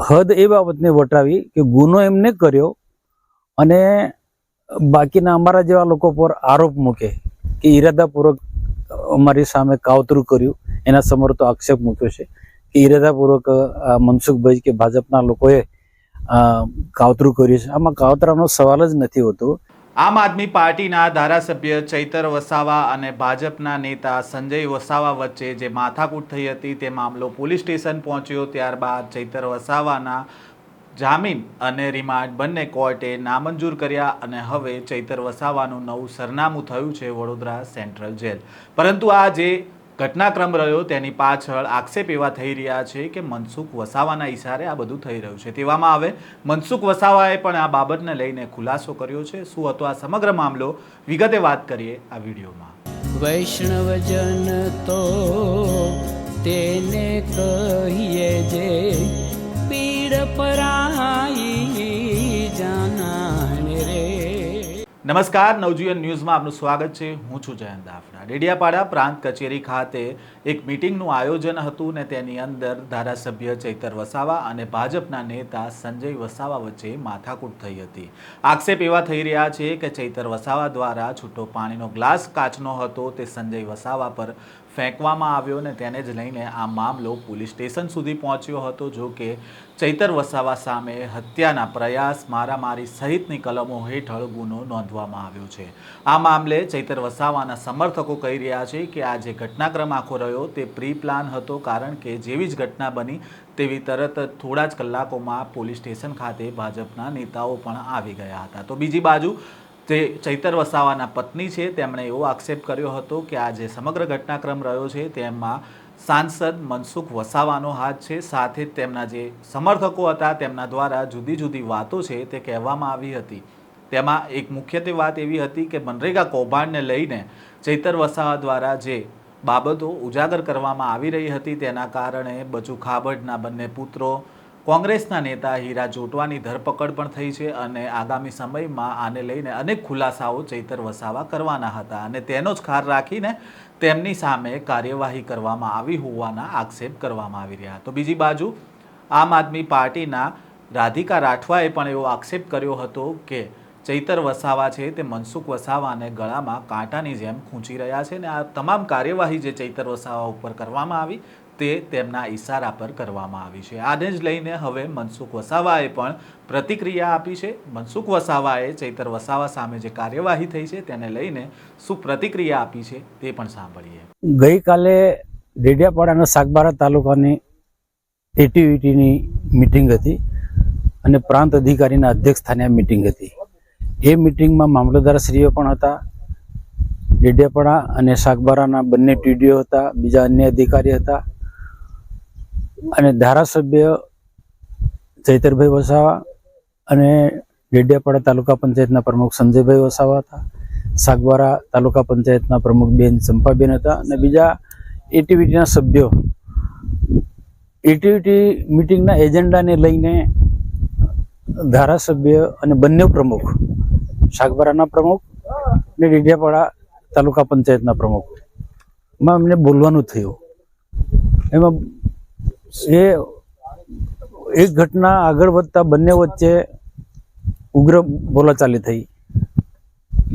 હદ એ બાબતને વટાવી કે ગુનો એમને કર્યો અને બાકીના અમારા જેવા લોકો પર આરોપ મૂકે કે ઈરાદાપૂર્વક અમારી સામે કાવતરું કર્યું, એના સમર્થો આક્ષેપ મૂક્યો છે કે ઈરાદાપૂર્વક મનસુખભાઈ કે ભાજપના લોકોએ કાવતરું કર્યું છે. આમાં કાવતરાનો સવાલ જ નથી હોતો. આમ આદમી પાર્ટીના ધારાસભ્ય ચૈતર વસાવા અને ભાજપના નેતા સંજય વસાવા વચ્ચે જે માથાકૂટ થઈ હતી તે મામલો પોલીસ સ્ટેશન પહોંચ્યો. ત્યારબાદ ચૈતર વસાવાના જામીન અને રિમાન્ડ બંને કોર્ટે નામંજૂર કર્યા અને હવે ચૈતર વસાવાનું નવું સરનામું થયું છે વડોદરા સેન્ટ્રલ જેલ. પરંતુ આ જે ઘટનાક્રમ રહ્યો તેની પાછળ આક્ષેપ એવા થઈ રહ્યા છે કે મનસુખ વસાવાના ઇશારે આ બધું થઈ રહ્યું છે. તેવામાં હવે મનસુખ વસાવાએ પણ આ બાબતને લઈને ખુલાસો કર્યો છે. શું હતો આ સમગ્ર મામલો, વિગતે વાત કરીએ આ વિડીયોમાં. વૈષ્ણવજન તો તેને કહીએ જે પીડ પરાઈ જાનાને રે. નમસ્કાર, નવજીવન ન્યૂઝમાં આપનું સ્વાગત છે. હું છું જયંત દાફડા. ડેડિયાપાડા પ્રાંત કચેરી ખાતે એક મીટિંગનું આયોજન હતું ને તેની અંદર ધારાસભ્ય ચૈતર વસાવા અને ભાજપના નેતા સંજય વસાવા વચ્ચે માથાકૂટ થઈ હતી. આક્ષેપ એવા થઈ રહ્યા છે કે ચૈતર વસાવા દ્વારા છૂટો પાણીનો ગ્લાસ કાચનો હતો તે સંજય વસાવા પર ફેંકવામાં આવ્યો ને તેને જ લઈને આ મામલો પોલીસ સ્ટેશન સુધી પહોંચ્યો હતો. જો કે ચૈતર વસાવા સામે હત્યાના પ્રયાસ, મારામારી સહિતની કલમો હેઠળ ગુનો નોંધવામાં આવ્યો છે. આ મામલે ચૈતર વસાવાના સમર્થકો કહી રહ્યા છે કે આ જે ઘટનાક્રમ આખો રહ્યો તે પ્રી પ્લાન હતો, કારણ કે જેવી જ ઘટના બની તેવી તરત થોડા જ કલાકોમાં પોલીસ સ્ટેશન ખાતે ભાજપના નેતાઓ પણ આવી ગયા હતા. તો બીજી બાજુ જે ચૈતર વસાવાના પત્ની છે તેમણે એવો આક્ષેપ કર્યો હતો કે આ જે સમગ્ર ઘટનાક્રમ રહ્યો છે તેમાં સાંસદ મનસુખ વસાવાનો હાથ છે. સાથે જ તેમના જે સમર્થકો હતા તેમના દ્વારા જુદી જુદી વાતો છે તે કહેવામાં આવી હતી. તેમાં એક મુખ્યત્વે વાત એવી હતી કે મનરેગા કૌભાંડને લઈને ચૈતર વસાવા દ્વારા જે બાબતો ઉજાગર કરવામાં આવી રહી હતી તેના કારણે બચુ ખાબડના બંને પુત્રો, કોંગ્રેસના નેતા હીરા જોટવાની ધરપકડ પણ થઈ છે અને આગામી સમયમાં આને લઈને અનેક ખુલાસાઓ ચૈતર વસાવા કરવાના હતા અને તેનો જ ખાર રાખીને તેમની સામે કાર્યવાહી કરવામાં આવી હોવાના આક્ષેપ કરવામાં આવી રહ્યા. તો બીજી બાજુ આમ આદમી પાર્ટીના રાધિકા રાઠવાએ પણ એવો આક્ષેપ કર્યો હતો કે ચૈતર વસાવા છે તે મનસુખ વસાવાને ગળામાં કાંટાની જેમ ખૂંચી રહ્યા છે અને આ તમામ કાર્યવાહી જે ચૈતર વસાવા ઉપર કરવામાં આવી તે તેમના ઈશારા પર કરવામાં આવી છે. આને જ લઈને હવે મનસુખ વસાવાએ પણ પ્રતિક્રિયા આપી છે. મનસુખ વસાવાએ ચૈતર વસાવા સામે જે કાર્યવાહી થઈ છે તેને લઈને શું પ્રતિક્રિયા આપી છે તે પણ સાંભળીએ. ગઈકાલે ડેડિયાપાડાના સાગબારા તાલુકાની એટીવીટીની મિટિંગ હતી અને પ્રાંત અધિકારીના અધ્યક્ષ સ્થાને આ મિટિંગ હતી. એ મિટિંગમાં મામલતદારશ્રીઓ પણ હતા, ડેડિયાપાડા અને સાગબારાના બંને ટીડીઓ હતા, બીજા અન્ય અધિકારી હતા અને ધારાસભ્ય ચૈતરભાઈ વસાવા અને ડેડિયાપાડા તાલુકા પંચાયતના પ્રમુખ સંજયભાઈ વસાવા હતા, સાગબારા તાલુકા પંચાયતના પ્રમુખ બેન ચંપાબેન હતા અને બીજા એટીવીટીના સભ્યો. એટીવીટી મિટિંગના એજન્ડાને લઈને ધારાસભ્ય અને બંને પ્રમુખ, સાગબારાના પ્રમુખ અને ડેડિયાપાડા તાલુકા પંચાયતના પ્રમુખમાં અમને બોલવાનું થયું. એમાં એ એક ઘટના આગળ વધતા બંને વચ્ચે ઉગ્ર બોલાચાલી થઈ.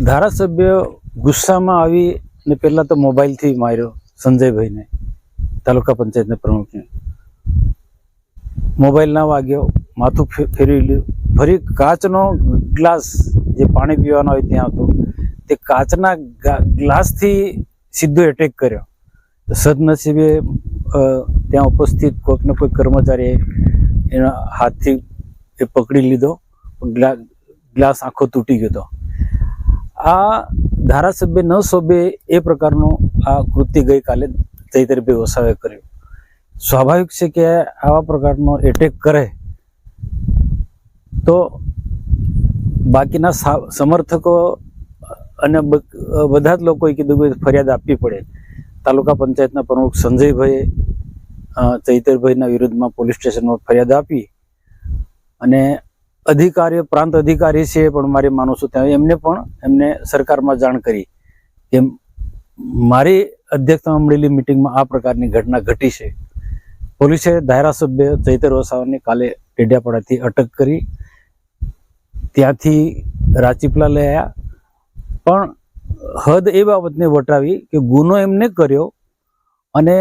ધારાસભ્ય ગુસ્સામાં આવી ને પહેલા તો મોબાઈલથી માર્યો સંજયભાઈને, તાલુકા પંચાયતના પ્રમુખને. મોબાઈલ ના વાગ્યો, માથું ફેરવી લીધું. ફરી કાચનો ગ્લાસ જે પાણી પીવાનો હોય ત્યાં હતો તે કાચના ગ્લાસથી સીધો એટેક કર્યો. સદનસીબે ત્યાં ઉપસ્થિત કોઈકને કોઈ કર્મચારીએ એના હાથથી એ પકડી લીધો, ગ્લાસ આખો તૂટી ગયો હતો. આ ધારાસભ્ય ન શોભે એ પ્રકારનું આ કૃત્ય ગઈકાલે ચૈતરભાઈ વસાવાએ કર્યું. સ્વાભાવિક છે કે આવા પ્રકારનો એટેક કરે તો બાકીના સમર્થકો અને બધા જ લોકોએ કીધું કે ફરિયાદ આપવી પડે. તાલુકા પંચાયતના પ્રમુખ સંજયભાઈએ ચૈતરભાઈના વિરુદ્ધમાં પોલીસ સ્ટેશનમાં ફરિયાદ આપી અને અધિકારીઓ, પ્રાંત અધિકારી છે પણ મારી માનું છું ત્યાં એમને સરકારમાં જાણ કરી કે મારી અધ્યક્ષતામાં મળેલી મિટિંગમાં આ પ્રકારની ઘટના ઘટી છે. પોલીસે ધારાસભ્ય ચૈતર વસાવાને કાલે ડેડિયાપાડાથી અટક કરી ત્યાંથી રાજપીપળા લઈ આવ્યા, પણ હદ એ બાબતને વટાવી કે ગુનો એમને કર્યો અને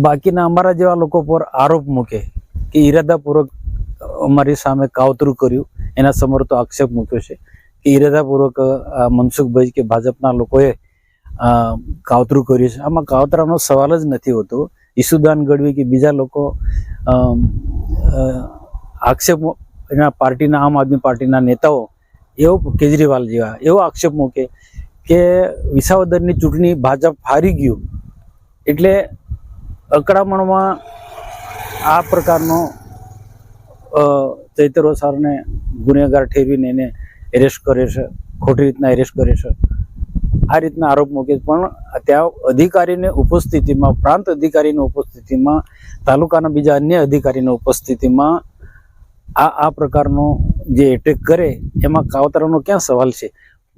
બાકીના અમારા જેવા લોકો પર આરોપ મૂકે કે ઈરાદાપૂર્વક અમારી સામે કાવતરું કર્યું, એના સમર્થો આક્ષેપ મૂક્યો છે કે ઈરાદાપૂર્વક મનસુખભાઈ કે ભાજપના લોકોએ કાવતરું કર્યું છે. આમાં કાવતરાનો સવાલ જ નથી હોતો. ઈસુદાન ગઢવી કે બીજા લોકો આક્ષેપ એના પાર્ટીના આમ આદમી પાર્ટીના નેતાઓ એવો કેજરીવાલ જેવા એવો આક્ષેપ મૂકે કે વિસાવદરની ચૂંટણી ભાજપ હારી ગયું એટલે અકળામણમાં આ પ્રકારનો ચૈતર વસાવાને ગુનેગાર ઠેરવીને એને એરેસ્ટ કરે છે, ખોટી રીતના એરેસ્ટ કરે છે, આ રીતના આરોપ મૂકે. પણ ત્યાં અધિકારીની ઉપસ્થિતિમાં, પ્રાંત અધિકારીની ઉપસ્થિતિમાં, તાલુકાના બીજા અન્ય અધિકારીની ઉપસ્થિતિમાં આ પ્રકારનો જે એટેક કરે એમાં કાવતરાનો ક્યાં સવાલ છે?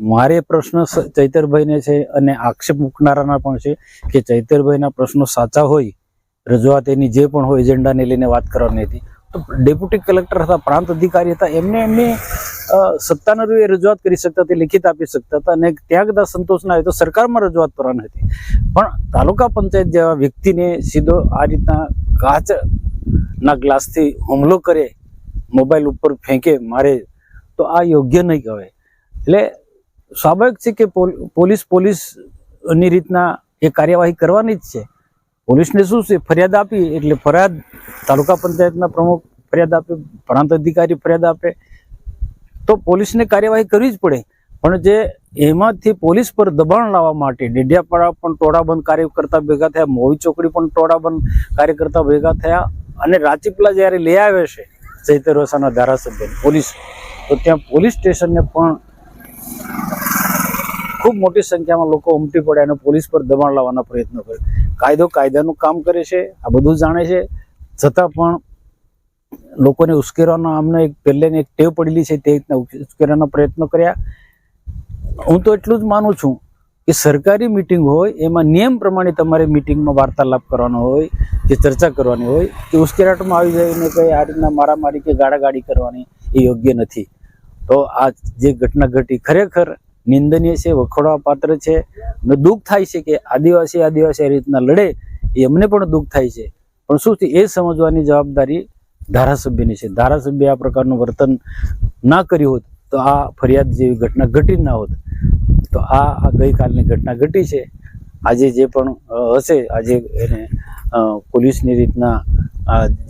મારે પ્રશ્ન ચૈતરભાઈને છે અને આક્ષેપ મૂકનારાના પણ છે કે ચૈતરભાઈના પ્રશ્નો સાચા હોય, રજૂઆત એની જે પણ હોય એજન્ડાને લઈને વાત કરવાની હતી, તો ડેપ્યુટી કલેક્ટર હતા, પ્રાંત અધિકારી હતા, એમની સત્તાના રૂએ રજૂઆત કરી શકતા હતા, લિખિત આપી શકતા હતા અને ત્યાં કદાચ સંતોષ ના હોય તો સરકારમાં રજૂઆત કરવાની હતી. પણ તાલુકા પંચાયત જેવા વ્યક્તિને સીધો આ રીતના કાચના ગ્લાસથી હુમલો કરે, મોબાઈલ ઉપર ફેંકે, મારે, તો આ યોગ્ય નહીં કહેવાય. એટલે સ્વાભાવિક છે કે પોલીસની રીતના એ કાર્યવાહી કરવાની જ છે. પોલીસને શું છે, ફરિયાદ આપી એટલે ફરિયાદ તાલુકા પંચાયતના પ્રમુખ ફરિયાદ આપે, પ્રાંત અધિકારી ફરિયાદ આપે તો પોલીસને કાર્યવાહી કરવી જ પડે. પણ જે એમાંથી પોલીસ પર દબાણ લાવવા માટે ડેડિયાપાડા પણ ટોળાબંધ કાર્યકર્તા ભેગા થયા, મોવી ચોકડી પણ ટોળાબંધ કાર્યકર્તા ભેગા થયા અને રાજપીપળા જ્યારે લઈ આવે છે ચૈતર વસાવાના ધારાસભ્ય પોલીસ, તો ત્યાં પોલીસ સ્ટેશનને પણ ખૂબ મોટી સંખ્યામાં લોકો ઉમટી પડ્યા અને પોલીસ પર દબાણ લાવવાના પ્રયત્નો કરે. કાયદો કાયદાનું કામ કરે છે, આ બધું જાણે છે, છતાં પણ લોકોને ઉશ્કેરવાનો આમને એક પહેલેની એક ટેવ પડેલી છે, તે રીતના ઉશ્કેરવાના પ્રયત્નો કર્યા. હું તો એટલું જ માનું છું કે સરકારી મિટિંગ હોય એમાં નિયમ પ્રમાણે તમારે મિટિંગમાં વાર્તાલાપ કરવાનો હોય, કે ચર્ચા કરવાની હોય, કે ઉશ્કેરાટમાં આવી જઈને કંઈ આ રીતના મારામારી કે ગાળાગાળી કરવાની એ યોગ્ય નથી. તો આ જે ઘટના ઘટી ખરેખર નિંદનીય છે, વખોડવા પાત્ર છે અને દુઃખ થાય છે કે આદિવાસી આ રીતના લડે એ અમને પણ દુઃખ થાય છે. પણ શું છે એ સમજવાની જવાબદારી ધારાસભ્યની છે. ધારાસભ્ય આ પ્રકારનું વર્તન ના કર્યું હોત તો આ ફરિયાદ જેવી ઘટના ઘટી ના હોત. તો આ ગઈકાલની ઘટના ઘટી છે. આજે જે પણ હશે, આજે એને પોલીસની રીતના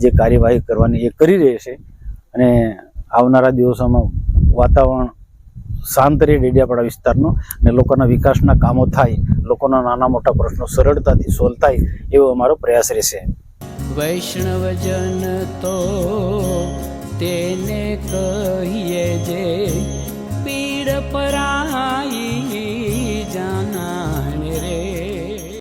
જે કાર્યવાહી કરવાની એ કરી રહી છે અને આવનારા દિવસોમાં વાતાવરણ શાંત રહે ડેડિયાપાડા વિસ્તારનો અને લોકોના વિકાસના કામો થાય, લોકોના નાના મોટા પ્રશ્નો સરળતાથી સોલ્વ થાય એવો અમારો પ્રયાસ રહેશે. વૈષ્ણવજન તો તેને કહીએ જે